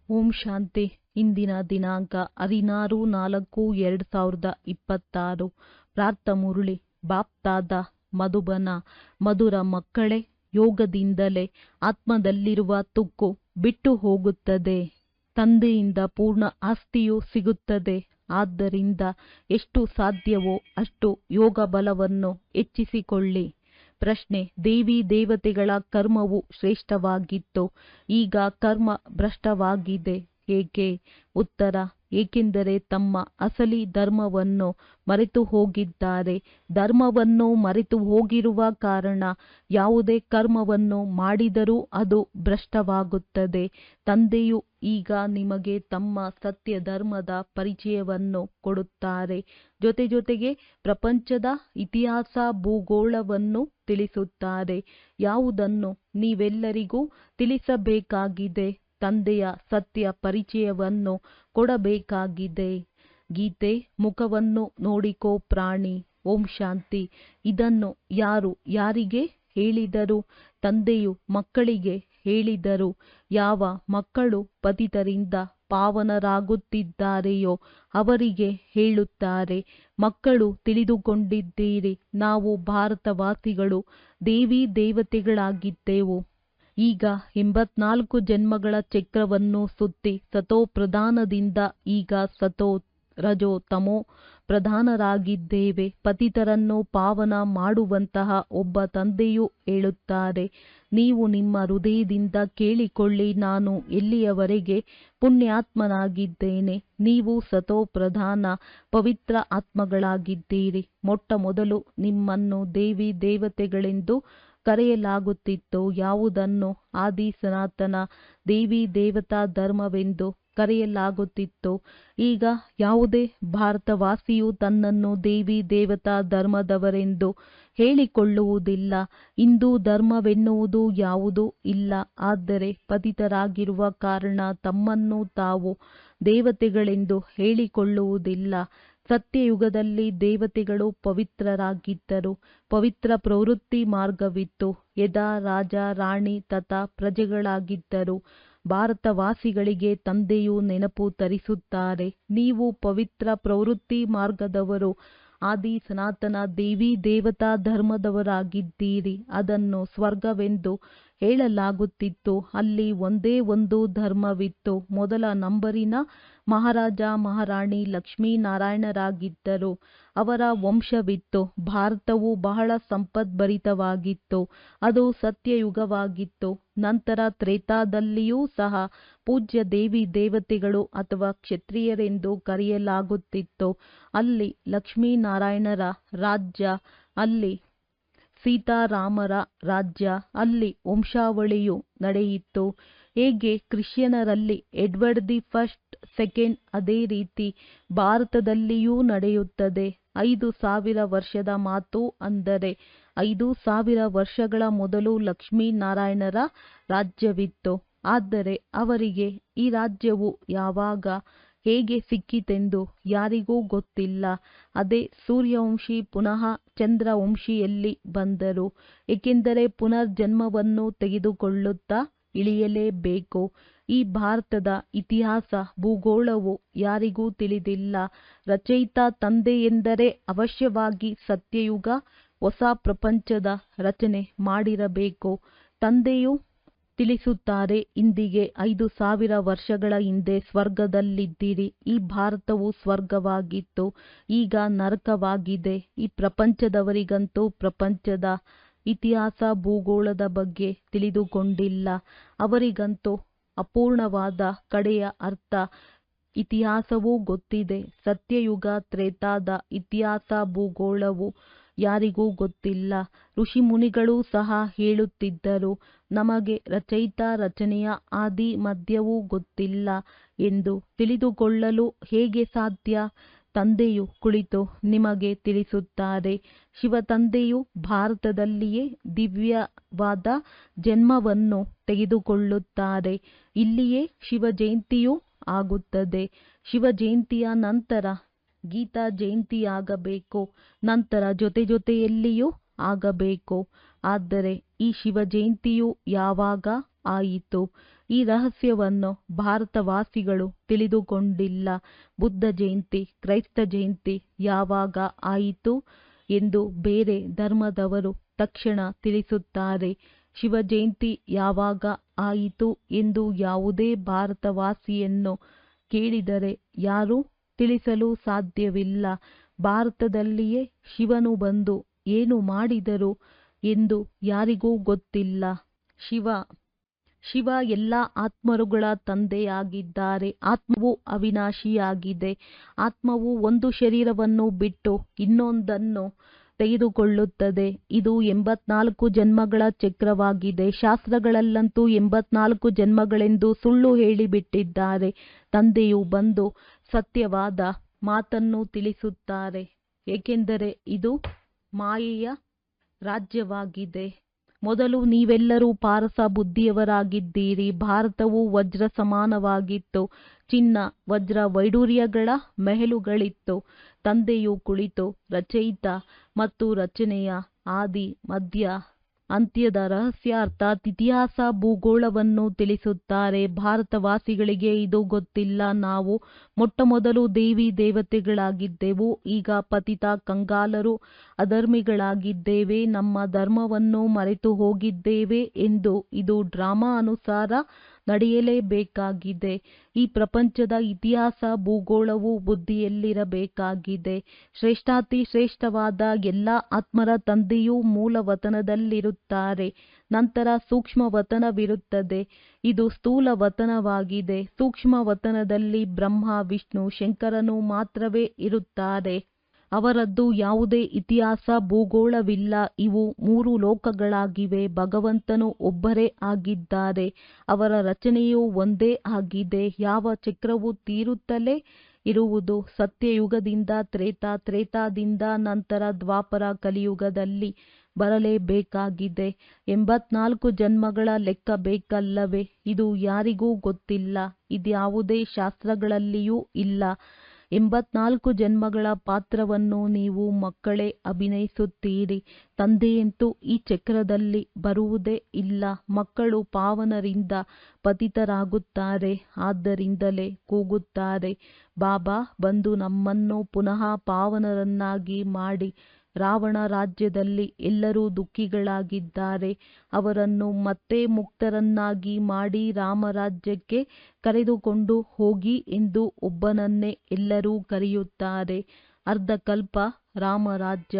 ಓಂ ಶಾಂತಿ. ಇಂದಿನ ದಿನಾಂಕ 16/4/2026. ಪ್ರಾರ್ಥ ಮುರುಳಿ. ಬಾಪ್ತಾದ ಮಧುಬನ. ಮಧುರ ಮಕ್ಕಳೇ, ಯೋಗದಿಂದಲೇ ಆತ್ಮದಲ್ಲಿರುವ ತುಕ್ಕು ಬಿಟ್ಟು ಹೋಗುತ್ತದೆ. ತಂದೆಯಿಂದ ಪೂರ್ಣ ಆಸ್ತಿಯು ಸಿಗುತ್ತದೆ. ಆದ್ದರಿಂದ ಎಷ್ಟು ಸಾಧ್ಯವೋ ಅಷ್ಟು ಯೋಗ ಬಲವನ್ನು ಹೆಚ್ಚಿಸಿಕೊಳ್ಳಿ. ಪ್ರಶ್ನೆ: ದೇವಿ ದೇವತೆಗಳ ಕರ್ಮವು ಶ್ರೇಷ್ಠವಾಗಿತ್ತು, ಈಗ ಕರ್ಮ ಭ್ರಷ್ಟವಾಗಿದೆ ಏಕೆ? ಉತ್ತರ: ಏಕೆಂದರೆ ತಮ್ಮ ಅಸಲಿ ಧರ್ಮವನ್ನು ಮರೆತು ಹೋಗಿದ್ದಾರೆ. ಧರ್ಮವನ್ನು ಮರೆತು ಹೋಗಿರುವ ಕಾರಣ ಯಾವುದೇ ಕರ್ಮವನ್ನು ಮಾಡಿದರೂ ಅದು ಭ್ರಷ್ಟವಾಗುತ್ತದೆ. ತಂದೆಯು ಈಗ ನಿಮಗೆ ತಮ್ಮ ಸತ್ಯ ಧರ್ಮದ ಪರಿಚಯವನ್ನು ಕೊಡುತ್ತಾರೆ. ಜೊತೆಗೆ ಪ್ರಪಂಚದ ಇತಿಹಾಸ ಭೂಗೋಳವನ್ನು ತಿಳಿಸುತ್ತಾರೆ. ಯಾವುದನ್ನು ನೀವೆಲ್ಲರಿಗೂ ತಿಳಿಸಬೇಕಾಗಿದೆ? ತಂದೆಯ ಸತ್ಯ ಪರಿಚಯವನ್ನು ಕೊಡಬೇಕಾಗಿದೆ. ಗೀತೆ. ಮುಖವನ್ನು ನೋಡಿಕೋ ಪ್ರಾಣಿ. ಓಂ ಶಾಂತಿ. ಇದನ್ನು ಯಾರು ಯಾರಿಗೆ ಹೇಳಿದರು? ತಂದೆಯು ಮಕ್ಕಳಿಗೆ ಹೇಳಿದರು. ಯಾವ ಮಕ್ಕಳು ಪತಿತರಿಂದ ಪಾವನರಾಗುತ್ತಿದ್ದಾರೆಯೋ ಅವರಿಗೆ ಹೇಳುತ್ತಾರೆ. ಮಕ್ಕಳು ತಿಳಿದುಕೊಂಡಿದ್ದೀರಿ, ನಾವು ಭಾರತವಾಸಿಗಳು ದೇವಿ ದೇವತೆಗಳಾಗಿದ್ದೆವು. ಈಗ 84 ಜನ್ಮಗಳ ಚಕ್ರವನ್ನು ಸುತ್ತಿ ಸತೋ ಪ್ರಧಾನದಿಂದ ಈಗ ಸತೋ ರಜೋ ತಮೋ ಪ್ರಧಾನರಾಗಿದ್ದೇವೆ. ಪತಿತರನ್ನು ಪಾವನ ಮಾಡುವಂತಹ ಒಬ್ಬ ತಂದೆಯು ಹೇಳುತ್ತಾರೆ, ನೀವು ನಿಮ್ಮ ಹೃದಯದಿಂದ ಕೇಳಿಕೊಳ್ಳಿ, ನಾನು ಎಲ್ಲಿಯವರೆಗೆ ಪುಣ್ಯಾತ್ಮನಾಗಿದ್ದೇನೆ. ನೀವು ಸತೋ ಪ್ರಧಾನ ಪವಿತ್ರ ಆತ್ಮಗಳಾಗಿದ್ದೀರಿ. ಮೊಟ್ಟ ಮೊದಲು ನಿಮ್ಮನ್ನು ದೇವಿ ದೇವತೆಗಳೆಂದು ಕರೆಯಲಾಗುತ್ತಿತ್ತು. ಯಾವುದನ್ನು ಆದಿ ಸನಾತನ ದೇವಿ ದೇವತಾ ಧರ್ಮವೆಂದು ಕರೆಯಲಾಗುತ್ತಿತ್ತು. ಈಗ ಯಾವುದೇ ಭಾರತವಾಸಿಯು ತನ್ನನ್ನು ದೇವಿ ದೇವತಾ ಧರ್ಮದವರೆಂದು ಹೇಳಿಕೊಳ್ಳುವುದಿಲ್ಲ. ಹಿಂದೂ ಧರ್ಮವೆನ್ನುವುದು ಯಾವುದೂ ಇಲ್ಲ. ಆದರೆ ಪತಿತರಾಗಿರುವ ಕಾರಣ ತಮ್ಮನ್ನು ತಾವು ದೇವತೆಗಳೆಂದು ಹೇಳಿಕೊಳ್ಳುವುದಿಲ್ಲ. ಸತ್ಯಯುಗದಲ್ಲಿ ದೇವತೆಗಳು ಪವಿತ್ರರಾಗಿದ್ದರು. ಪವಿತ್ರ ಪ್ರವೃತ್ತಿ ಮಾರ್ಗವಿತ್ತು. ಯದಾ ರಾಜ ರಾಣಿ ತಥಾ ಪ್ರಜೆಗಳಾಗಿದ್ದರು. ಭಾರತವಾಸಿಗಳಿಗೆ ತಂದೆಯು ನೆನಪು ತರಿಸುತ್ತಾರೆ, ನೀವು ಪವಿತ್ರ ಪ್ರವೃತ್ತಿ ಮಾರ್ಗದವರು, ಆದಿ ಸನಾತನ ದೇವಿ ದೇವತಾ ಧರ್ಮದವರಾಗಿದ್ದೀರಿ. ಅದನ್ನು ಸ್ವರ್ಗವೆಂದು ಹೇಳಲಾಗುತ್ತಿತ್ತು. ಅಲ್ಲಿ ಒಂದೇ ಒಂದು ಧರ್ಮವಿತ್ತು. ಮೊದಲ ನಂಬರಿನ ಮಹಾರಾಜ ಮಹಾರಾಣಿ ಲಕ್ಷ್ಮೀನಾರಾಯಣರಾಗಿದ್ದರು. ಅವರ ವಂಶವಿತ್ತು. ಭಾರತವು ಬಹಳ ಸಂಪದ್ಭರಿತವಾಗಿತ್ತು. ಅದು ಸತ್ಯಯುಗವಾಗಿತ್ತು. ನಂತರ ತ್ರೇತಾದಲ್ಲಿಯೂ ಸಹ ಪೂಜ್ಯ ದೇವಿ ದೇವತೆಗಳು ಅಥವಾ ಕ್ಷತ್ರಿಯರೆಂದು ಕರೆಯಲಾಗುತ್ತಿತ್ತು. ಅಲ್ಲಿ ಲಕ್ಷ್ಮೀನಾರಾಯಣರ ರಾಜ್ಯ, ಅಲ್ಲಿ ಸೀತಾರಾಮರ ರಾಜ್ಯ, ಅಲ್ಲಿ ವಂಶಾವಳಿಯು ನಡೆಯಿತು. ಹೇಗೆ ಕ್ರಿಶ್ಚಿಯನರಲ್ಲಿ ಎಡ್ವರ್ಡ್ ದಿ ಫಸ್ಟ್, ಸೆಕೆಂಡ್, ಅದೇ ರೀತಿ ಭಾರತದಲ್ಲಿಯೂ ನಡೆಯುತ್ತದೆ. 5000 ವರ್ಷದ ಮಾತು. ಅಂದರೆ 5000 ವರ್ಷಗಳ ಮೊದಲು ಲಕ್ಷ್ಮೀನಾರಾಯಣರ ರಾಜ್ಯವಿತ್ತು. ಆದರೆ ಅವರಿಗೆ ಈ ರಾಜ್ಯವು ಯಾವಾಗ ಹೇಗೆ ಸಿಕ್ಕಿತೆಂದು ಯಾರಿಗೂ ಗೊತ್ತಿಲ್ಲ. ಅದೇ ಸೂರ್ಯವಂಶಿ ಪುನಃ ಚಂದ್ರವಂಶಿಯಲ್ಲಿ ಬಂದರು. ಏಕೆಂದರೆ ಪುನರ್ಜನ್ಮವನ್ನು ತೆಗೆದುಕೊಳ್ಳುತ್ತಾ ಇಳಿಯಲೇಬೇಕು. ಈ ಭಾರತದ ಇತಿಹಾಸ ಭೂಗೋಳವು ಯಾರಿಗೂ ತಿಳಿದಿಲ್ಲ. ರಚಯಿತ ತಂದೆ ಎಂದರೆ ಅವಶ್ಯವಾಗಿ ಸತ್ಯಯುಗ, ಹೊಸ ಪ್ರಪಂಚದ ರಚನೆ ಮಾಡಿರಬೇಕು. ತಂದೆಯು ತಿಳಿಸುತ್ತಾರೆ, ಇಂದಿಗೆ 5000 ವರ್ಷಗಳ ಹಿಂದೆ ಸ್ವರ್ಗದಲ್ಲಿದ್ದಿರಿ. ಈ ಭಾರತವು ಸ್ವರ್ಗವಾಗಿತ್ತು, ಈಗ ನರಕವಾಗಿದೆ. ಈ ಪ್ರಪಂಚದವರಿಗಂತೂ ಪ್ರಪಂಚದ ಇತಿಹಾಸ ಭೂಗೋಳದ ಬಗ್ಗೆ ತಿಳಿದುಕೊಂಡಿಲ್ಲ. ಅವರಿಗಂತೂ ಅಪೂರ್ಣವಾದ ಕಡೆಯ ಅರ್ಥ ಇತಿಹಾಸವೂ ಗೊತ್ತಿದೆ. ಸತ್ಯಯುಗ ತ್ರೇತಾದ ಇತಿಹಾಸ ಭೂಗೋಳವು ಯಾರಿಗೂ ಗೊತ್ತಿಲ್ಲ. ಋಷಿಮುನಿಗಳೂ ಸಹ ಹೇಳುತ್ತಿದ್ದರು, ನಮಗೆ ರಚಯಿತ ರಚನೆಯ ಆದಿ ಮಧ್ಯವೂ ಗೊತ್ತಿಲ್ಲ ಎಂದು. ತಿಳಿದುಕೊಳ್ಳಲು ಹೇಗೆ ಸಾಧ್ಯ? ತಂದೆಯು ಕುಳಿತು ನಿಮಗೆ ತಿಳಿಸುತ್ತಾರೆ. ಶಿವತಂದೆಯು ಭಾರತದಲ್ಲಿಯೇ ದಿವ್ಯವಾದ ಜನ್ಮವನ್ನು ತೆಗೆದುಕೊಳ್ಳುತ್ತಾರೆ. ಇಲ್ಲಿಯೇ ಶಿವ ಜಯಂತಿಯೂ ಆಗುತ್ತದೆ. ಶಿವ ಜಯಂತಿಯ ನಂತರ ಗೀತಾ ಜಯಂತಿಯಾಗಬೇಕು. ನಂತರ ಜೊತೆಯಲ್ಲಿಯೂ ಆಗಬೇಕು. ಆದರೆ ಈ ಶಿವ ಜಯಂತಿಯು ಯಾವಾಗ ಆಯಿತು? ಈ ರಹಸ್ಯವನ್ನು ಭಾರತವಾಸಿಗಳು ತಿಳಿದುಕೊಂಡಿಲ್ಲ. ಬುದ್ಧ ಜಯಂತಿ, ಕ್ರೈಸ್ತ ಜಯಂತಿ ಯಾವಾಗ ಆಯಿತು ಎಂದು ಬೇರೆ ಧರ್ಮದವರು ತಕ್ಷಣ ತಿಳಿಸುತ್ತಾರೆ. ಶಿವ ಜಯಂತಿ ಯಾವಾಗ ಆಯಿತು ಎಂದು ಯಾವುದೇ ಭಾರತವಾಸಿಯನ್ನು ಕೇಳಿದರೆ ಯಾರೂ ತಿಳಿಸಲು ಸಾಧ್ಯವಿಲ್ಲ. ಭಾರತದಲ್ಲಿಯೇ ಶಿವನು ಬಂದು ಏನು ಮಾಡಿದರು ಎಂದು ಯಾರಿಗೂ ಗೊತ್ತಿಲ್ಲ. ಶಿವ ಎಲ್ಲ ಆತ್ಮರುಗಳ ತಂದೆಯಾಗಿದ್ದಾರೆ. ಆತ್ಮವು ಅವಿನಾಶಿಯಾಗಿದೆ. ಆತ್ಮವು ಒಂದು ಶರೀರವನ್ನು ಬಿಟ್ಟು ಇನ್ನೊಂದನ್ನು ತೆಗೆದುಕೊಳ್ಳುತ್ತದೆ. ಇದು 84 ಜನ್ಮಗಳ ಚಕ್ರವಾಗಿದೆ. ಶಾಸ್ತ್ರಗಳಲ್ಲಂತೂ 84 ಜನ್ಮಗಳೆಂದು ಸುಳ್ಳು ಹೇಳಿಬಿಟ್ಟಿದ್ದಾರೆ. ತಂದೆಯು ಬಂದು ಸತ್ಯವಾದ ಮಾತನ್ನು ತಿಳಿಸುತ್ತಾರೆ, ಏಕೆಂದರೆ ಇದು ಮಾಯೆಯ ರಾಜ್ಯವಾಗಿದೆ. ಮೊದಲು ನೀವೆಲ್ಲರೂ ಪಾರಸ ಬುದ್ಧಿಯವರಾಗಿದ್ದೀರಿ. ಭಾರತವು ವಜ್ರ ಸಮಾನವಾಗಿತ್ತು. ಚಿನ್ನ, ವಜ್ರ, ವೈಡೂರ್ಯಗಳ ಮೆಹಲುಗಳಿತ್ತು. ತಂದೆಯು ಕುಳಿತು ರಚಯಿತ ಮತ್ತು ರಚನೆಯ ಆದಿ, ಮಧ್ಯ, ಅಂತ್ಯದ ರಹಸ್ಯ ಅರ್ಥಾತ್ ಇತಿಹಾಸ, ಭೂಗೋಳವನ್ನು ತಿಳಿಸುತ್ತಾರೆ. ಭಾರತವಾಸಿಗಳಿಗೆ ಇದು ಗೊತ್ತಿಲ್ಲ. ನಾವು ಮೊಟ್ಟಮೊದಲು ದೇವಿ ದೇವತೆಗಳಾಗಿದ್ದೆವು. ಈಗ ಪತಿತ ಕಂಗಾಲರು, ಅಧರ್ಮಿಗಳಾಗಿದ್ದೇವೆ. ನಮ್ಮ ಧರ್ಮವನ್ನು ಮರೆತು ಹೋಗಿದ್ದೇವೆ ಎಂದು ಇದು ಡ್ರಾಮಾ ಅನುಸಾರ ನಡೆಯಲೇಬೇಕಾಗಿದೆ. ಈ ಪ್ರಪಂಚದ ಇತಿಹಾಸ, ಭೂಗೋಳವು ಬುದ್ಧಿಯಲ್ಲಿರಬೇಕಾಗಿದೆ. ಶ್ರೇಷ್ಠಾತಿ ಶ್ರೇಷ್ಠವಾದ ಎಲ್ಲ ಆತ್ಮರ ತಂದೆಯೂ ಮೂಲ ವತನದಲ್ಲಿರುತ್ತಾರೆ. ನಂತರ ಸೂಕ್ಷ್ಮ ವತನವಿರುತ್ತದೆ. ಇದು ಸ್ಥೂಲ ವತನವಾಗಿದೆ. ಸೂಕ್ಷ್ಮ ವತನದಲ್ಲಿ ಬ್ರಹ್ಮ, ವಿಷ್ಣು, ಶಂಕರನು ಮಾತ್ರವೇ ಇರುತ್ತಾರೆ. ಅವರದ್ದು ಯಾವುದೇ ಇತಿಹಾಸ, ಭೂಗೋಳವಿಲ್ಲ. ಇವು 3 ಲೋಕಗಳಾಗಿವೆ. ಭಗವಂತನು ಒಬ್ಬರೇ ಆಗಿದ್ದಾರೆ. ಅವರ ರಚನೆಯೂ ಒಂದೇ ಆಗಿದೆ. ಯಾವ ಚಕ್ರವು ತೀರುತ್ತಲೇ ಇರುವುದು. ಸತ್ಯಯುಗದಿಂದ ತ್ರೇತ, ತ್ರೇತಾದಿಂದ ನಂತರ ದ್ವಾಪರ, ಕಲಿಯುಗದಲ್ಲಿ ಬರಲೇಬೇಕಾಗಿದೆ. 84 ಜನ್ಮಗಳ ಲೆಕ್ಕ ಬೇಕಲ್ಲವೇ? ಇದು ಯಾರಿಗೂ ಗೊತ್ತಿಲ್ಲ. ಇದ್ಯಾವುದೇ ಶಾಸ್ತ್ರಗಳಲ್ಲಿಯೂ ಇಲ್ಲ. 84 ಜನ್ಮಗಳ ಪಾತ್ರವನ್ನು ನೀವು ಮಕ್ಕಳೇ ಅಭಿನಯಿಸುತ್ತೀರಿ. ತಂದೆಯಂತೂ ಈ ಚಕ್ರದಲ್ಲಿ ಬರುವುದೇ ಇಲ್ಲ. ಮಕ್ಕಳು ಪಾವನರಿಂದ ಪತಿತರಾಗುತ್ತಾರೆ. ಆದ್ದರಿಂದಲೇ ಕೂಗುತ್ತಾರೆ, ಬಾಬಾ ಬಂದು ನಮ್ಮನ್ನು ಪುನಃ ಪಾವನರನ್ನಾಗಿ ಮಾಡಿ. ರಾವಣ ರಾಜ್ಯದಲ್ಲಿ ಎಲ್ಲರೂ ದುಃಖಿಗಳಾಗಿದ್ದಾರೆ. ಅವರನ್ನು ಮತ್ತೆ ಮುಕ್ತರನ್ನಾಗಿ ಮಾಡಿ ರಾಮರಾಜ್ಯಕ್ಕೆ ಕರೆದುಕೊಂಡು ಹೋಗಿ ಎಂದು ಒಬ್ಬನನ್ನೇ ಎಲ್ಲರೂ ಕರೆಯುತ್ತಾರೆ. ಅರ್ಧಕಲ್ಪ ರಾಮರಾಜ್ಯ,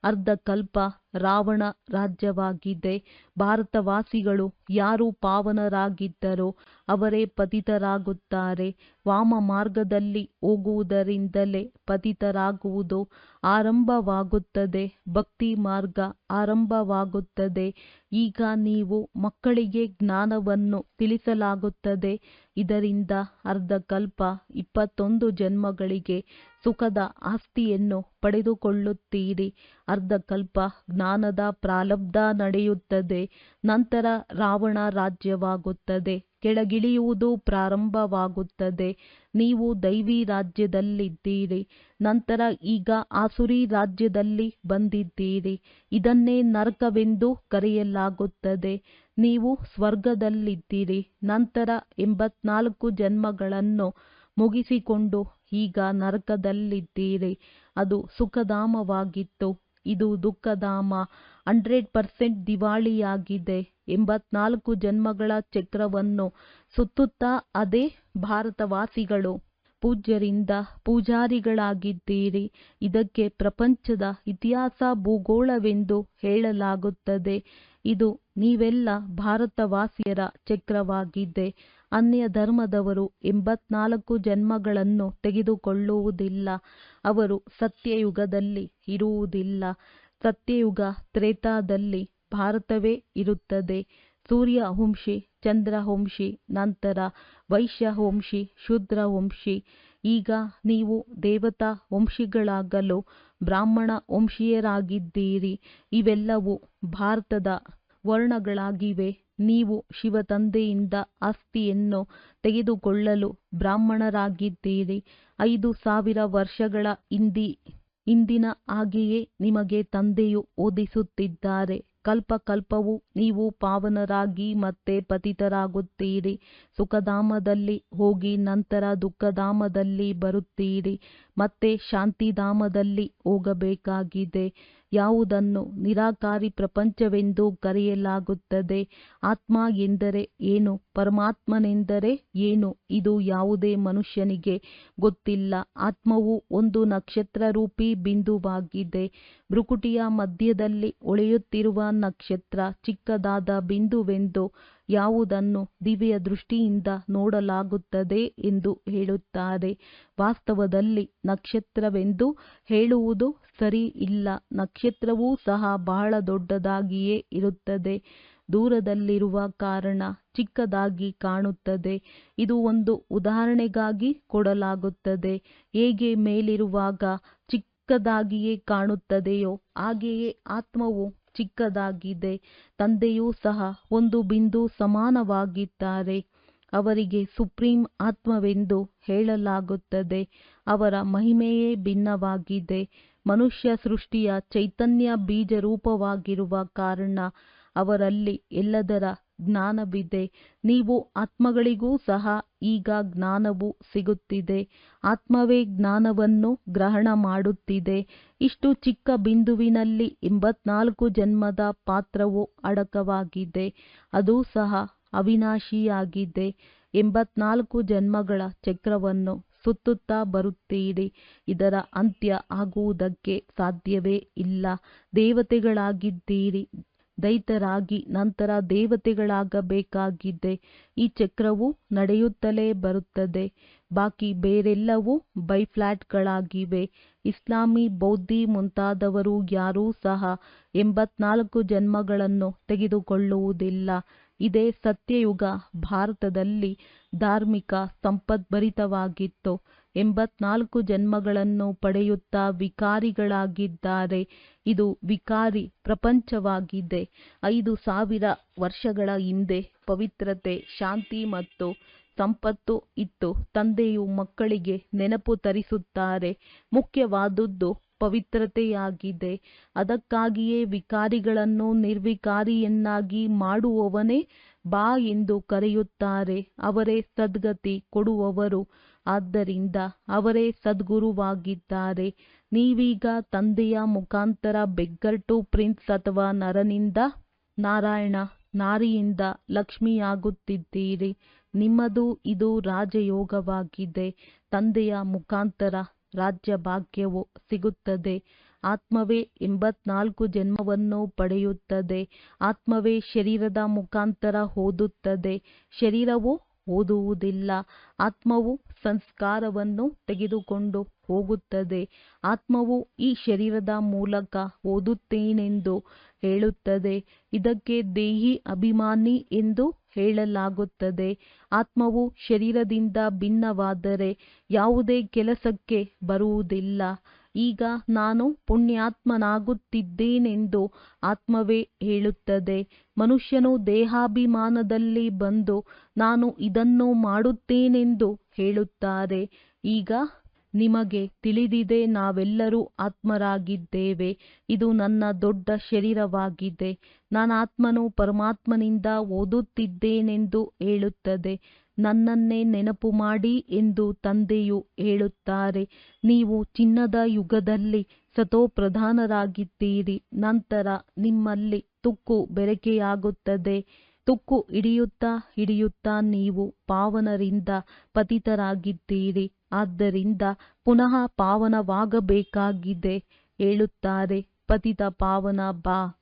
ಅರ್ಧಕಲ್ಪ ರಾವಣ ರಾಜ್ಯವಾಗಿದೆ. ಭಾರತವಾಸಿಗಳು ಯಾರು ಪಾವನರಾಗಿದ್ದರೋ ಅವರೇ ಪತಿತರಾಗುತ್ತಾರೆ. ವಾಮ ಮಾರ್ಗದಲ್ಲಿ ಹೋಗುವುದರಿಂದಲೇ ಪತಿತರಾಗುವುದು ಆರಂಭವಾಗುತ್ತದೆ. ಭಕ್ತಿ ಮಾರ್ಗ ಆರಂಭವಾಗುತ್ತದೆ. ಈಗ ನೀವು ಮಕ್ಕಳಿಗೆ ಜ್ಞಾನವನ್ನು ತಿಳಿಸಲಾಗುತ್ತದೆ. ಇದರಿಂದ ಅರ್ಧಕಲ್ಪ 21 ಜನ್ಮಗಳಿಗೆ ಸುಖದ ಆಸ್ತಿಯನ್ನು ಪಡೆದುಕೊಳ್ಳುತ್ತೀರಿ. ಅರ್ಧಕಲ್ಪ ಜ್ಞಾನದ ಪ್ರಾರಬ್ಧ ನಡೆಯುತ್ತದೆ. ನಂತರ ರಾವಣ ರಾಜ್ಯವಾಗುತ್ತದೆ. ಕೆಳಗಿಳಿಯುವುದು ಪ್ರಾರಂಭವಾಗುತ್ತದೆ. ನೀವು ದೈವಿ ರಾಜ್ಯದಲ್ಲಿದ್ದೀರಿ. ನಂತರ ಈಗ ಆಸುರಿ ರಾಜ್ಯದಲ್ಲಿ ಬಂದಿದ್ದೀರಿ. ಇದನ್ನೇ ನರಕವೆಂದು ಕರೆಯಲಾಗುತ್ತದೆ. ನೀವು ಸ್ವರ್ಗದಲ್ಲಿದ್ದೀರಿ. ನಂತರ 84 ಜನ್ಮಗಳನ್ನು ಮುಗಿಸಿಕೊಂಡು ಈಗ ನರಕದಲ್ಲಿದ್ದೀರಿ. ಅದು ಸುಖಧಾಮವಾಗಿತ್ತು. ಇದು ದುಃಖಧಾಮ. 100% ದಿವಾಳಿಯಾಗಿದೆ. 84 ಜನ್ಮಗಳ ಚಕ್ರವನ್ನು ಸುತ್ತುತ್ತಾ ಅದೇ ಭಾರತವಾಸಿಗಳು ಪೂಜ್ಯರಿಂದ ಪೂಜಾರಿಗಳಾಗಿದ್ದೀರಿ. ಇದಕ್ಕೆ ಪ್ರಪಂಚದ ಇತಿಹಾಸ, ಭೂಗೋಳವೆಂದು ಹೇಳಲಾಗುತ್ತದೆ. ಇದು ನೀವೆಲ್ಲ ಭಾರತವಾಸಿಯರ ಚಕ್ರವಾಗಿದೆ. ಅನ್ಯ ಧರ್ಮದವರು 84 ಜನ್ಮಗಳನ್ನು ತೆಗೆದುಕೊಳ್ಳುವುದಿಲ್ಲ. ಅವರು ಸತ್ಯಯುಗದಲ್ಲಿ ಇರುವುದಿಲ್ಲ. ಸತ್ಯಯುಗ ತ್ರೇತಾದಲ್ಲಿ ಭಾರತವೇ ಇರುತ್ತದೆ. ಸೂರ್ಯವಂಶಿ, ಚಂದ್ರವಂಶಿ, ನಂತರ ವೈಶ್ಯವಂಶಿ, ಶೂದ್ರವಂಶಿ. ಈಗ ನೀವು ದೇವತಾ ವಂಶಿಗಳಾಗಲು ಬ್ರಾಹ್ಮಣ ವಂಶೀಯರಾಗಿದ್ದೀರಿ. ಇವೆಲ್ಲವೂ ಭಾರತದ ವರ್ಣಗಳಾಗಿವೆ. ನೀವು ಶಿವ ತಂದೆಯಿಂದ ಆಸ್ತಿಯನ್ನು ತೆಗೆದುಕೊಳ್ಳಲು ಬ್ರಾಹ್ಮಣರಾಗಿದ್ದೀರಿ. 5000 ವರ್ಷಗಳ ಹಿಂದಿನ ಹಾಗೆಯೇ ನಿಮಗೆ ತಂದೆಯು ಓದಿಸುತ್ತಿದ್ದಾರೆ. ಕಲ್ಪಕಲ್ಪವೂ ನೀವು ಪಾವನರಾಗಿ ಮತ್ತೆ ಪತಿತರಾಗುತ್ತೀರಿ. ಸುಖಧಾಮದಲ್ಲಿ ಹೋಗಿ ನಂತರ ದುಃಖಧಾಮದಲ್ಲಿ ಬರುತ್ತೀರಿ, ಮತ್ತೆ ಶಾಂತಿಧಾಮದಲ್ಲಿ ಹೋಗಬೇಕಾಗಿದೆ. ಯಾವುದನ್ನು ನಿರಾಕಾರಿ ಪ್ರಪಂಚವೆಂದು ಕರೆಯಲಾಗುತ್ತದೆ? ಆತ್ಮ ಎಂದರೆ ಏನು? ಪರಮಾತ್ಮನೆಂದರೆ ಏನು? ಇದು ಯಾವುದೇ ಮನುಷ್ಯನಿಗೆ ಗೊತ್ತಿಲ್ಲ. ಆತ್ಮವು ಒಂದು ನಕ್ಷತ್ರರೂಪಿ ಬಿಂದುವಾಗಿದೆ. ಭ್ರುಕುಟಿಯ ಮಧ್ಯದಲ್ಲಿ ಹೊಳೆಯುತ್ತಿರುವ ನಕ್ಷತ್ರ ಚಿಕ್ಕದಾದ ಬಿಂದುವೆಂದು ಯಾವುದನ್ನು ದಿವ್ಯ ದೃಷ್ಟಿಯಿಂದ ನೋಡಲಾಗುತ್ತದೆ ಎಂದು ಹೇಳುತ್ತಾರೆ. ವಾಸ್ತವದಲ್ಲಿ ನಕ್ಷತ್ರವೆಂದು ಹೇಳುವುದು ಸರಿ ಇಲ್ಲ. ನಕ್ಷತ್ರವೂ ಸಹ ಬಹಳ ದೊಡ್ಡದಾಗಿಯೇ ಇರುತ್ತದೆ. ದೂರದಲ್ಲಿರುವ ಕಾರಣ ಚಿಕ್ಕದಾಗಿ ಕಾಣುತ್ತದೆ. ಇದು ಒಂದು ಉದಾಹರಣೆಗಾಗಿ ಕೊಡಲಾಗುತ್ತದೆ. ಹೇಗೆ ಮೇಲಿರುವಾಗ ಚಿಕ್ಕದಾಗಿಯೇ ಕಾಣುತ್ತದೆಯೋ ಹಾಗೆಯೇ ಆತ್ಮವು ಚಿಕ್ಕದಾಗಿದೆ. ತಂದೆಯೂ ಸಹ ಒಂದು ಬಿಂದು ಸಮಾನವಾಗಿದ್ದಾರೆ. ಅವರಿಗೆ ಸುಪ್ರೀಂ ಆತ್ಮವೆಂದು ಹೇಳಲಾಗುತ್ತದೆ. ಅವರ ಮಹಿಮೆಯೇ ಭಿನ್ನವಾಗಿದೆ. ಮನುಷ್ಯ ಸೃಷ್ಟಿಯ ಚೈತನ್ಯ ಬೀಜರೂಪವಾಗಿರುವ ಕಾರಣ ಅವರಲ್ಲಿ ಎಲ್ಲದರ ಜ್ಞಾನವಿದೆ. ನೀವು ಆತ್ಮಗಳಿಗೂ ಸಹ ಈಗ ಜ್ಞಾನವು ಸಿಗುತ್ತಿದೆ. ಆತ್ಮವೇ ಜ್ಞಾನವನ್ನು ಗ್ರಹಣ ಮಾಡುತ್ತಿದೆ. ಇಷ್ಟು ಚಿಕ್ಕ ಬಿಂದುವಿನಲ್ಲಿ 84 ಜನ್ಮದ ಪಾತ್ರವು ಅಡಕವಾಗಿದೆ. ಅದು ಸಹ ಅವಿನಾಶಿಯಾಗಿದೆ. 84 ಜನ್ಮಗಳ ಚಕ್ರವನ್ನು ಸುತ್ತುತ್ತಾ ಬರುತ್ತೀರಿ. ಇದರ ಅಂತ್ಯ ಆಗುವುದಕ್ಕೆ ಸಾಧ್ಯವೇ ಇಲ್ಲ. ದೇವತೆಗಳಾಗಿದ್ದೀರಿ. ದೈತ್ಯರಾಗಿ ನಂತರ ದೇವತೆಗಳಾಗಬೇಕಾಗಿದೆ. ಈ ಚಕ್ರವು ನಡೆಯುತ್ತಲೇ ಬರುತ್ತದೆ. ಬಾಕಿ ಬೇರೆಲ್ಲವೂ ಬೈಫ್ಲಾಟ್ಗಳಾಗಿವೆ. ಇಸ್ಲಾಮಿ, ಬೌದ್ಧಿ ಮುಂತಾದವರು ಯಾರೂ ಸಹ 84 ಜನ್ಮಗಳನ್ನು ತೆಗೆದುಕೊಳ್ಳುವುದಿಲ್ಲ. ಇದೇ ಸತ್ಯಯುಗ. ಭಾರತದಲ್ಲಿ ಧಾರ್ಮಿಕ ಸಂಪದ್ಭರಿತವಾಗಿತ್ತು. 84 ಜನ್ಮಗಳನ್ನು ಪಡೆಯುತ್ತಾ ವಿಕಾರಿಗಳಾಗಿದ್ದಾರೆ. ಇದು ವಿಕಾರಿ ಪ್ರಪಂಚವಾಗಿದೆ. 5000 ವರ್ಷಗಳ ಹಿಂದೆ ಪವಿತ್ರತೆ, ಶಾಂತಿ ಮತ್ತು ಸಂಪತ್ತು ಇತ್ತು. ತಂದೆಯು ಮಕ್ಕಳಿಗೆ ನೆನಪು ತರಿಸುತ್ತಾರೆ. ಮುಖ್ಯವಾದುದು ಪವಿತ್ರತೆಯಾಗಿದೆ. ಅದಕ್ಕಾಗಿಯೇ ವಿಕಾರಿಗಳನ್ನು ನಿರ್ವಿಕಾರಿಯನ್ನಾಗಿ ಮಾಡುವವನೇ ಬಾ ಎಂದು ಕರೆಯುತ್ತಾರೆ. ಅವರೇ ಸದ್ಗತಿ ಕೊಡುವವರು. ಆದ್ದರಿಂದ ಅವರೇ ಸದ್ಗುರುವಾಗಿದ್ದಾರೆ. ನೀವೀಗ ತಂದೆಯ ಮುಖಾಂತರ ಬೆಗ್ಗರ್ ಟು ಪ್ರಿನ್ಸ್ ಅಥವಾ ನರನಿಂದ ನಾರಾಯಣ, ನಾರಿಯಿಂದ ಲಕ್ಷ್ಮಿಯಾಗುತ್ತಿದ್ದೀರಿ. ನಿಮ್ಮದು ಇದು ರಾಜಯೋಗವಾಗಿದೆ. ತಂದೆಯ ಮುಖಾಂತರ ರಾಜ್ಯಭಾಗ್ಯವು ಸಿಗುತ್ತದೆ. ಆತ್ಮವೇ 84 ಜನ್ಮವನ್ನು ಪಡೆಯುತ್ತದೆ. ಆತ್ಮವೇ ಶರೀರದ ಮುಖಾಂತರ ಓದುತ್ತದೆ. ಶರೀರವು ಓದುವುದಿಲ್ಲ. ಆತ್ಮವು ಸಂಸ್ಕಾರವನ್ನು ತೆಗೆದುಕೊಂಡು ಹೋಗುತ್ತದೆ. ಆತ್ಮವು ಈ ಶರೀರದ ಮೂಲಕ ಓದುತ್ತೇನೆಂದು ಹೇಳುತ್ತದೆ. ಇದಕ್ಕೆ ದೇಹಿ ಅಭಿಮಾನಿ ಎಂದು ಹೇಳಲಾಗುತ್ತದೆ. ಆತ್ಮವು ಶರೀರದಿಂದ ಭಿನ್ನವಾದರೆ ಯಾವುದೇ ಕೆಲಸಕ್ಕೆ ಬರುವುದಿಲ್ಲ. ಈಗ ನಾನು ಪುಣ್ಯಾತ್ಮನಾಗುತ್ತಿದ್ದೇನೆಂದು ಆತ್ಮವೇ ಹೇಳುತ್ತದೆ. ಮನುಷ್ಯನು ದೇಹಾಭಿಮಾನದಲ್ಲಿ ಬಂದು ನಾನು ಇದನ್ನು ಮಾಡುತ್ತೇನೆಂದು ಹೇಳುತ್ತಾರೆ. ಈಗ ನಿಮಗೆ ತಿಳಿದಿದೆ, ನಾವೆಲ್ಲರೂ ಆತ್ಮರಾಗಿದ್ದೇವೆ. ಇದು ನನ್ನ ದೊಡ್ಡ ಶರೀರವಾಗಿದೆ. ನಾನಾತ್ಮನು ಪರಮಾತ್ಮನಿಂದ ಓದುತ್ತಿದ್ದೇನೆಂದು ಹೇಳುತ್ತದೆ. ನನ್ನನ್ನೇ ನೆನಪು ಮಾಡಿ ಎಂದು ತಂದೆಯು ಹೇಳುತ್ತಾರೆ. ನೀವು ಚಿನ್ನದ ಯುಗದಲ್ಲಿ ಸತೋಪ್ರಧಾನರಾಗಿದ್ದೀರಿ. ನಂತರ ನಿಮ್ಮಲ್ಲಿ ತುಕ್ಕು ಬೆರಕೆಯಾಗುತ್ತದೆ. ತುಕ್ಕು ಹಿಡಿಯುತ್ತಾ ಹಿಡಿಯುತ್ತಾ ನೀವು ಪಾವನರಿಂದ ಪತಿತರಾಗಿದ್ದೀರಿ. ಆದ್ದರಿಂದ ಪುನಃ ಪಾವನವಾಗಬೇಕಾಗಿದೆ. ಹೇಳುತ್ತಾರೆ, ಪತಿತ ಪಾವನ ಬಾ,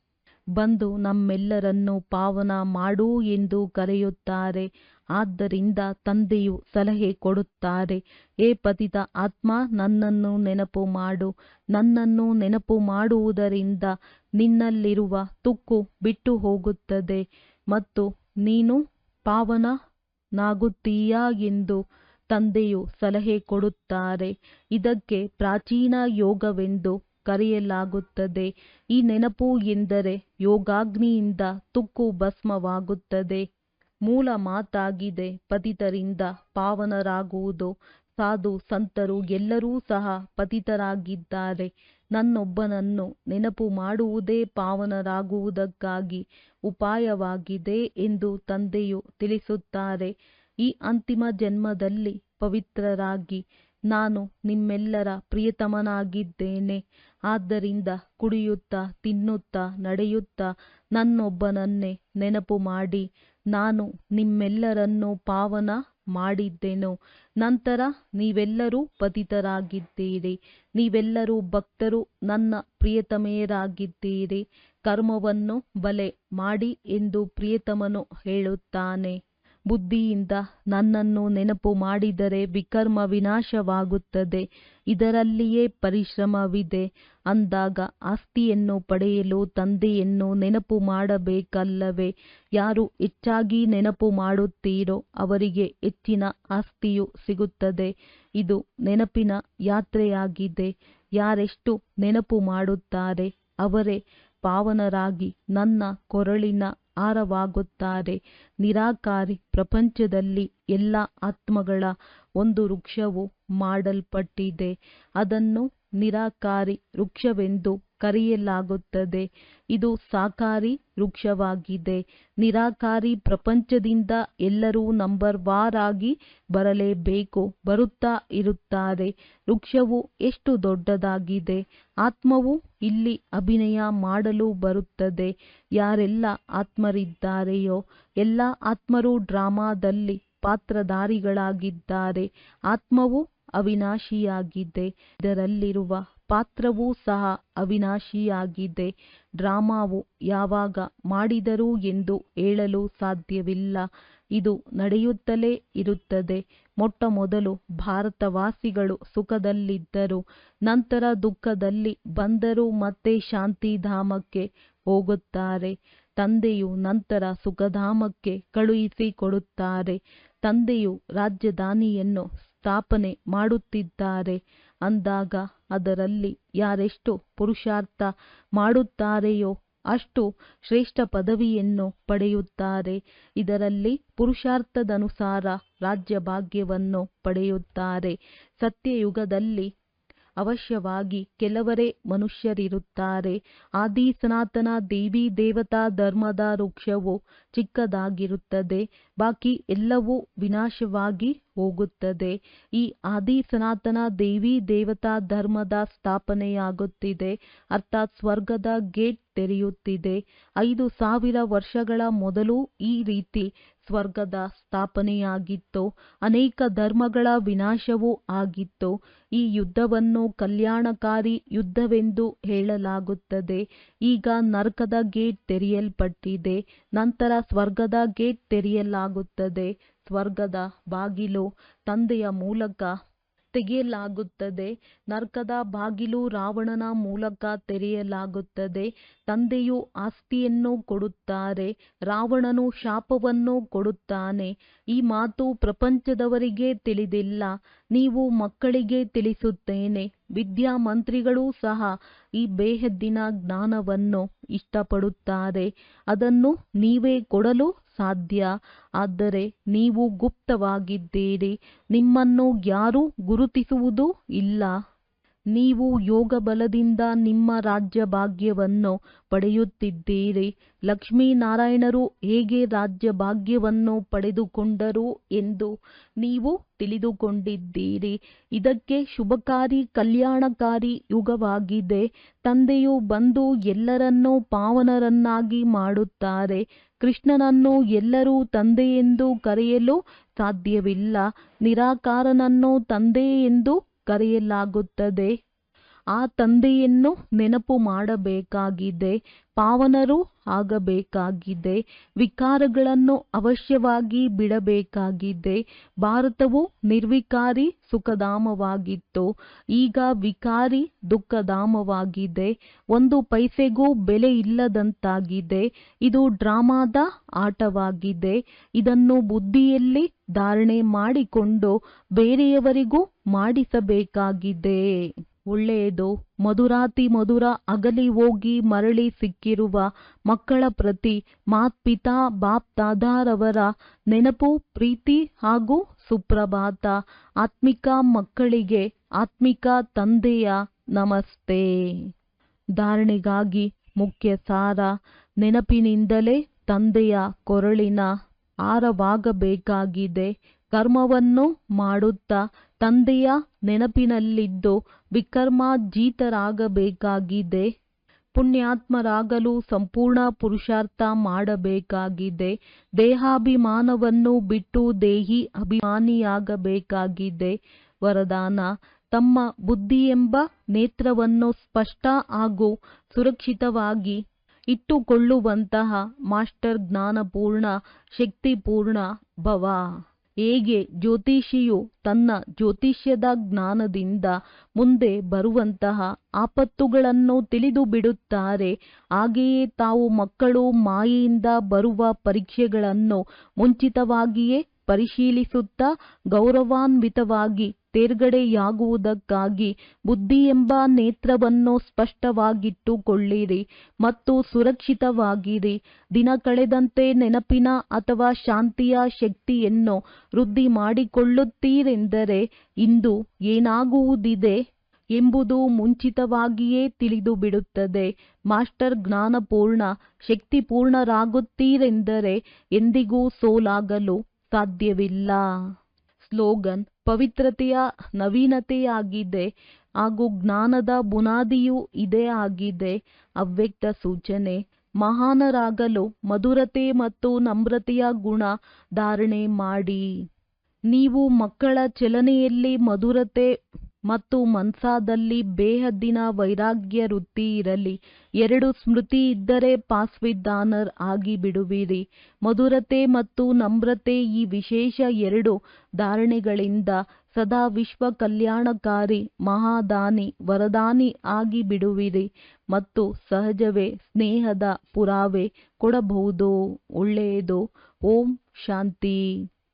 ಬಂದು ನಮ್ಮೆಲ್ಲರನ್ನು ಪಾವನ ಮಾಡು ಎಂದು ಕರೆಯುತ್ತಾರೆ. ಆದ್ದರಿಂದ ತಂದೆಯು ಸಲಹೆ ಕೊಡುತ್ತಾರೆ, ಹೇ ಪತಿತ ಆತ್ಮ, ನನ್ನನ್ನು ನೆನಪು ಮಾಡು. ನನ್ನನ್ನು ನೆನಪು ಮಾಡುವುದರಿಂದ ನಿನ್ನಲ್ಲಿರುವ ತುಕ್ಕು ಬಿಟ್ಟು ಹೋಗುತ್ತದೆ ಮತ್ತು ನೀನು ಪಾವನನಾಗುತ್ತೀಯಾ ಎಂದು ತಂದೆಯು ಸಲಹೆ ಕೊಡುತ್ತಾರೆ. ಇದಕ್ಕೆ ಪ್ರಾಚೀನ ಯೋಗವೆಂದು ಕರೆಯಲಾಗುತ್ತದೆ. ಈ ನೆನಪು ಎಂದರೆ ಯೋಗಾಗ್ನಿಯಿಂದ ತುಕ್ಕು ಭಸ್ಮವಾಗುತ್ತದೆ. ಮೂಲ ಮಾತಾಗಿದೆ, ಪತಿತರಿಂದ ಪಾವನರಾಗುವುದು. ಸಾಧು ಸಂತರು ಎಲ್ಲರೂ ಸಹ ಪತಿತರಾಗಿದ್ದಾರೆ. ನನ್ನೊಬ್ಬನನ್ನು ನೆನಪು ಮಾಡುವುದೇ ಪಾವನರಾಗುವುದಕ್ಕಾಗಿ ಉಪಾಯವಾಗಿದೆ ಎಂದು ತಂದೆಯು ತಿಳಿಸುತ್ತಾರೆ. ಈ ಅಂತಿಮ ಜನ್ಮದಲ್ಲಿ ಪವಿತ್ರರಾಗಿ ನಾನು ನಿಮ್ಮೆಲ್ಲರ ಪ್ರಿಯತಮನಾಗಿದ್ದೇನೆ. ಆದ್ದರಿಂದ ಕುಡಿಯುತ್ತಾ ತಿನ್ನುತ್ತಾ ನಡೆಯುತ್ತಾ ನನ್ನೊಬ್ಬನನ್ನೇ ನೆನಪು ಮಾಡಿ. ನಾನು ನಿಮ್ಮೆಲ್ಲರನ್ನೂ ಪಾವನ ಮಾಡಿದ್ದೆನು. ನಂತರ ನೀವೆಲ್ಲರೂ ಪತಿತರಾಗಿದ್ದೀರಿ. ನೀವೆಲ್ಲರೂ ಭಕ್ತರು, ನನ್ನ ಪ್ರಿಯತಮೆಯರಾಗಿದ್ದೀರಿ. ಕರ್ಮವನ್ನು ಬಲೆ ಮಾಡಿ ಎಂದು ಪ್ರಿಯತಮನು ಹೇಳುತ್ತಾನೆ. ಬುದ್ಧಿಯಿಂದ ನನ್ನನ್ನು ನೆನಪು ಮಾಡಿದರೆ ವಿಕರ್ಮ ವಿನಾಶವಾಗುತ್ತದೆ. ಇದರಲ್ಲಿಯೇ ಪರಿಶ್ರಮವಿದೆ. ಅಂದಾಗ ಆಸ್ತಿಯನ್ನು ಪಡೆಯಲು ತಂದೆಯನ್ನು ನೆನಪು ಮಾಡಬೇಕಲ್ಲವೇ? ಯಾರು ಹೆಚ್ಚಾಗಿ ನೆನಪು ಮಾಡುತ್ತೀರೋ ಅವರಿಗೆ ಹೆಚ್ಚಿನ ಆಸ್ತಿಯು ಸಿಗುತ್ತದೆ. ಇದು ನೆನಪಿನ ಯಾತ್ರೆಯಾಗಿದೆ. ಯಾರೆಷ್ಟು ನೆನಪು ಮಾಡುತ್ತಾರೆ ಅವರೇ ಪಾವನರಾಗಿ ನನ್ನ ಕೊರಳಿನ ಹಾರವಾಗುತ್ತಾರೆ. ನಿರಾಕಾರಿ ಪ್ರಪಂಚದಲ್ಲಿ ಎಲ್ಲ ಆತ್ಮಗಳ ಒಂದು ವೃಕ್ಷವು ಮಾಡಲ್ಪಟ್ಟಿದೆ. ಅದನ್ನು ನಿರಾಕಾರಿ ವೃಕ್ಷವೆಂದು ಕರೆಯಲಾಗುತ್ತದೆ. ಇದು ಸಾಕಾರಿ ವೃಕ್ಷವಾಗಿದೆ. ನಿರಾಕಾರಿ ಪ್ರಪಂಚದಿಂದ ಎಲ್ಲರೂ ನಂಬರ್ ವಾರ್ ಆಗಿ ಬರಲೇಬೇಕು, ಬರುತ್ತಾ ಇರುತ್ತಾರೆ. ವೃಕ್ಷವು ಎಷ್ಟು ದೊಡ್ಡದಾಗಿದೆ. ಆತ್ಮವು ಇಲ್ಲಿ ಅಭಿನಯ ಮಾಡಲು ಬರುತ್ತದೆ. ಯಾರೆಲ್ಲ ಆತ್ಮರಿದ್ದಾರೆಯೋ ಎಲ್ಲ ಆತ್ಮರು ಡ್ರಾಮಾದಲ್ಲಿ ಪಾತ್ರಧಾರಿಗಳಾಗಿದ್ದಾರೆ. ಆತ್ಮವು ಅವಿನಾಶಿಯಾಗಿದೆ. ಇದರಲ್ಲಿರುವ ಪಾತ್ರವೂ ಸಹ ಅವಿನಾಶಿಯಾಗಿದೆ. ಡ್ರಾಮಾವು ಯಾವಾಗ ಮಾಡಿದರು ಎಂದು ಹೇಳಲು ಸಾಧ್ಯವಿಲ್ಲ. ಇದು ನಡೆಯುತ್ತಲೇ ಇರುತ್ತದೆ. ಮೊಟ್ಟಮೊದಲು ಭಾರತವಾಸಿಗಳು ಸುಖದಲ್ಲಿದ್ದರು, ನಂತರ ದುಃಖದಲ್ಲಿ ಬಂದರು, ಮತ್ತೆ ಶಾಂತಿಧಾಮಕ್ಕೆ ಹೋಗುತ್ತಾರೆ. ತಂದೆಯು ನಂತರ ಸುಖಧಾಮಕ್ಕೆ ಕಳುಹಿಸಿಕೊಡುತ್ತಾರೆ. ತಂದೆಯು ರಾಜಧಾನಿಯನ್ನು ಸ್ಥಾಪನೆ ಮಾಡುತ್ತಿದ್ದಾರೆ. ಅಂದಾಗ ಅದರಲ್ಲಿ ಯಾರೆಷ್ಟು ಪುರುಷಾರ್ಥ ಮಾಡುತ್ತಾರೆಯೋ ಅಷ್ಟು ಶ್ರೇಷ್ಠ ಪದವಿಯನ್ನು ಪಡೆಯುತ್ತಾರೆ. ಇದರಲ್ಲಿ ಪುರುಷಾರ್ಥದನುಸಾರ ರಾಜ್ಯಭಾಗ್ಯವನ್ನು ಪಡೆಯುತ್ತಾರೆ. ಸತ್ಯಯುಗದಲ್ಲಿ ಅವಶ್ಯವಾಗಿ ಕೆಲವರೇ ಮನುಷ್ಯರಿರುತ್ತಾರೆ. ಆದಿ ಸನಾತನ ದೇವಿ ದೇವತಾ ಧರ್ಮದ ವೃಕ್ಷವು ಚಿಕ್ಕದಾಗಿರುತ್ತದೆ. ಬಾಕಿ ಎಲ್ಲವೂ ವಿನಾಶವಾಗಿ ಹೋಗುತ್ತದೆ. ಈ ಆದಿ ಸನಾತನ ದೇವಿ ದೇವತಾ ಧರ್ಮದ ಸ್ಥಾಪನೆಯಾಗುತ್ತಿದೆ. ಅರ್ಥಾತ್ ಸ್ವರ್ಗದ ಗೇಟ್ ತೆರೆಯುತ್ತಿದೆ. 5000 ವರ್ಷಗಳ ಮೊದಲು ಈ ರೀತಿ ಸ್ವರ್ಗದ ಸ್ಥಾಪನೆಯಾಗಿತ್ತು. ಅನೇಕ ಧರ್ಮಗಳ ವಿನಾಶವೂ ಆಗಿತ್ತು. ಈ ಯುದ್ಧವನ್ನು ಕಲ್ಯಾಣಕಾರಿ ಯುದ್ಧವೆಂದು ಹೇಳಲಾಗುತ್ತದೆ. ಈಗ ನರಕದ ಗೇಟ್ ತೆರೆಯಲ್ಪಟ್ಟಿದೆ. ನಂತರ ಸ್ವರ್ಗದ ಗೇಟ್ ತೆರೆಯಲಾಗುತ್ತದೆ. ಸ್ವರ್ಗದ ಬಾಗಿಲು ತಂದೆಯ ಮೂಲಕ ತೆಗೆಯಲಾಗುತ್ತದೆ. ನರಕದ ಬಾಗಿಲು ರಾವಣನ ಮೂಲಕ ತೆರೆಯಲಾಗುತ್ತದೆ. ತಂದೆಯು ಆಸ್ತಿಯನ್ನು ಕೊಡುತ್ತಾರೆ. ರಾವಣನು ಶಾಪವನ್ನು ಕೊಡುತ್ತಾನೆ. ಈ ಮಾತು ಪ್ರಪಂಚದವರಿಗೆ ತಿಳಿದಿಲ್ಲ. ನೀವು ಮಕ್ಕಳಿಗೆ ತಿಳಿಸುತ್ತೇನೆ. ವಿದ್ಯಾಮಂತ್ರಿಗಳೂ ಸಹ ಈ ಬೇಹದ್ದಿನ ಜ್ಞಾನವನ್ನು ಇಷ್ಟಪಡುತ್ತಾರೆ. ಅದನ್ನು ನೀವೇ ಕೊಡಲು ಸಾಧ್ಯ. ಆದರೆ ನೀವು ಗುಪ್ತವಾಗಿದ್ದೀರಿ. ನಿಮ್ಮನ್ನು ಯಾರೂ ಗುರುತಿಸುವುದೂ ಇಲ್ಲ. ನೀವು ಯೋಗ ಬಲದಿಂದ ನಿಮ್ಮ ರಾಜ್ಯ ಭಾಗ್ಯವನ್ನು ಪಡೆಯುತ್ತಿದ್ದೀರಿ. ಲಕ್ಷ್ಮೀನಾರಾಯಣರು ಹೇಗೆ ರಾಜ್ಯ ಭಾಗ್ಯವನ್ನು ಪಡೆದುಕೊಂಡರು ಎಂದು ನೀವು ತಿಳಿದುಕೊಂಡಿದ್ದೀರಿ. ಇದಕ್ಕೆ ಶುಭಕಾರಿ ಕಲ್ಯಾಣಕಾರಿ ಯುಗವಾಗಿದೆ. ತಂದೆಯು ಬಂದು ಎಲ್ಲರನ್ನೂ ಪಾವನರನ್ನಾಗಿ ಮಾಡುತ್ತಾರೆ. ಕೃಷ್ಣನನ್ನು ಎಲ್ಲರೂ ತಂದೆಯೆಂದು ಕರೆಯಲು ಸಾಧ್ಯವಿಲ್ಲ. ನಿರಾಕಾರನನ್ನು ತಂದೆ ಎಂದು ಕರೆಯಲಾಗುತ್ತದೆ. ಆ ತಂದೆಯನ್ನು ನೆನಪು ಮಾಡಬೇಕಾಗಿದೆ. ಪಾವನರು ಆಗಬೇಕಾಗಿದೆ. ವಿಕಾರಗಳನ್ನು ಅವಶ್ಯವಾಗಿ ಬಿಡಬೇಕಾಗಿದೆ. ಭಾರತವು ನಿರ್ವಿಕಾರಿ ಸುಖಧಾಮವಾಗಿತ್ತು. ಈಗ ವಿಕಾರಿ ದುಃಖಧಾಮವಾಗಿದೆ. 1 ಪೈಸೆಗೂ ಬೆಲೆ ಇಲ್ಲದಂತಾಗಿದೆ. ಇದು ಡ್ರಾಮಾದ ಆಟವಾಗಿದೆ. ಇದನ್ನು ಬುದ್ಧಿಯಲ್ಲಿ ಧಾರಣೆ ಮಾಡಿಕೊಂಡು ಬೇರೆಯವರಿಗೂ ಮಾಡಿಸಬೇಕಾಗಿದೆ. ಒಳ್ಳೆಯದು. ಮಧುರಾತಿ ಮಧುರ ಅಗಲಿ ಹೋಗಿ ಮರಳಿ ಸಿಕ್ಕಿರುವ ಮಕ್ಕಳ ಪ್ರತಿ ಮಾತ್ಪಿತಾ ಬಾಪ್ ದಾದಾರವರ ನೆನಪು, ಪ್ರೀತಿ ಹಾಗೂ ಸುಪ್ರಭಾತ. ಆತ್ಮಿಕ ಮಕ್ಕಳಿಗೆ ಆತ್ಮಿಕ ತಂದೆಯ ನಮಸ್ತೆ. ಧಾರಣೆಗಾಗಿ ಮುಖ್ಯ ಸಾರ: ನೆನಪಿನಿಂದಲೇ ತಂದೆಯ ಕೊರಳಿನ ಹಾರವಾಗಬೇಕಾಗಿದೆ. ಕರ್ಮವನ್ನು ಮಾಡುತ್ತಾ ತಂದೆಯ ನೆನಪಿನಲ್ಲಿದ್ದು ವಿಕರ್ಮಾರ್ಜಿತರಾಗಬೇಕಾಗಿದೆ. ಪುಣ್ಯಾತ್ಮರಾಗಲು ಸಂಪೂರ್ಣ ಪುರುಷಾರ್ಥ ಮಾಡಬೇಕಾಗಿದೆ. ದೇಹಾಭಿಮಾನವನ್ನು ಬಿಟ್ಟು ದೇಹಿ ಅಭಿಮಾನಿಯಾಗಬೇಕಾಗಿದೆ. ವರದಾನ: ತಮ್ಮ ಬುದ್ಧಿಯೆಂಬ ನೇತ್ರವನ್ನು ಸ್ಪಷ್ಟ ಹಾಗೂ ಸುರಕ್ಷಿತವಾಗಿ ಇಟ್ಟುಕೊಳ್ಳುವಂತಹ ಮಾಸ್ಟರ್ ಜ್ಞಾನಪೂರ್ಣ ಶಕ್ತಿಪೂರ್ಣ ಭವ. ಹೇಗೆ ಜ್ಯೋತಿಷಿಯು ತನ್ನ ಜ್ಯೋತಿಷ್ಯದ ಜ್ಞಾನದಿಂದ ಮುಂದೆ ಬರುವಂತಹ ಆಪತ್ತುಗಳನ್ನು ತಿಳಿದು ಬಿಡುತ್ತಾರೆ, ಹಾಗೆಯೇ ತಾವು ಮಕ್ಕಳು ಮಾಯೆಯಿಂದ ಬರುವ ಪರೀಕ್ಷೆಗಳನ್ನು ಮುಂಚಿತವಾಗಿಯೇ ಪರಿಶೀಲಿಸುತ್ತಾ ಗೌರವಾನ್ವಿತವಾಗಿ ತೇರ್ಗಡೆಯಾಗುವುದಕ್ಕಾಗಿ ಬುದ್ಧಿಯೆಂಬ ನೇತ್ರವನ್ನು ಸ್ಪಷ್ಟವಾಗಿಟ್ಟುಕೊಳ್ಳಿರಿ ಮತ್ತು ಸುರಕ್ಷಿತವಾಗಿರಿ. ದಿನ ಕಳೆದಂತೆ ನೆನಪಿನ ಅಥವಾ ಶಾಂತಿಯ ಶಕ್ತಿಯನ್ನು ವೃದ್ಧಿ ಮಾಡಿಕೊಳ್ಳುತ್ತೀರೆಂದರೆ ಇಂದು ಏನಾಗುವುದಿದೆ ಎಂಬುದು ಮುಂಚಿತವಾಗಿಯೇ ತಿಳಿದು ಬಿಡುತ್ತದೆ. ಮಾಸ್ಟರ್ ಜ್ಞಾನಪೂರ್ಣ ಶಕ್ತಿಪೂರ್ಣರಾಗುತ್ತೀರೆಂದರೆ ಎಂದಿಗೂ ಸೋಲಾಗಲು ಸಾಧ್ಯವಿಲ್ಲ. ಸ್ಲೋಗನ್: ಪವಿತ್ರತೆಯ ನವೀನತೆಯಾಗಿದೆ ಹಾಗೂ ಜ್ಞಾನದ ಬುನಾದಿಯೂ ಇದೇ ಆಗಿದೆ. ಅವ್ಯಕ್ತ ಸೂಚನೆ: ಮಹಾನರಾಗಲು ಮಧುರತೆ ಮತ್ತು ನಮ್ರತೆಯ ಗುಣ ಧಾರಣೆ ಮಾಡಿ. ನೀವು ಮಕ್ಕಳ ಚಲನೆಯಲ್ಲಿ ಮಧುರತೆ ಮತ್ತು ಮನ್ಸಾದಲ್ಲಿ ಬೇಹದ್ದಿನ ವೈರಾಗ್ಯ ವೃತ್ತಿ ಇರಲಿ. 2 ಸ್ಮೃತಿ ಇದ್ದರೆ ಪಾಸ್ ವಿತ್ ಆನರ್ ಆಗಿ ಬಿಡುವಿರಿ. ಮಧುರತೆ ಮತ್ತು ನಮ್ರತೆ ಈ ವಿಶೇಷ 2 ಧಾರಣೆಗಳಿಂದ ಸದಾ ವಿಶ್ವ ಕಲ್ಯಾಣಕಾರಿ ಮಹಾದಾನಿ ವರದಾನಿ ಆಗಿ ಬಿಡುವಿರಿ ಮತ್ತು ಸಹಜವೇ ಸ್ನೇಹದ ಪುರಾವೆ ಕೊಡಬಹುದು. ಒಳ್ಳೆಯದು. ಓಂ ಶಾಂತಿ.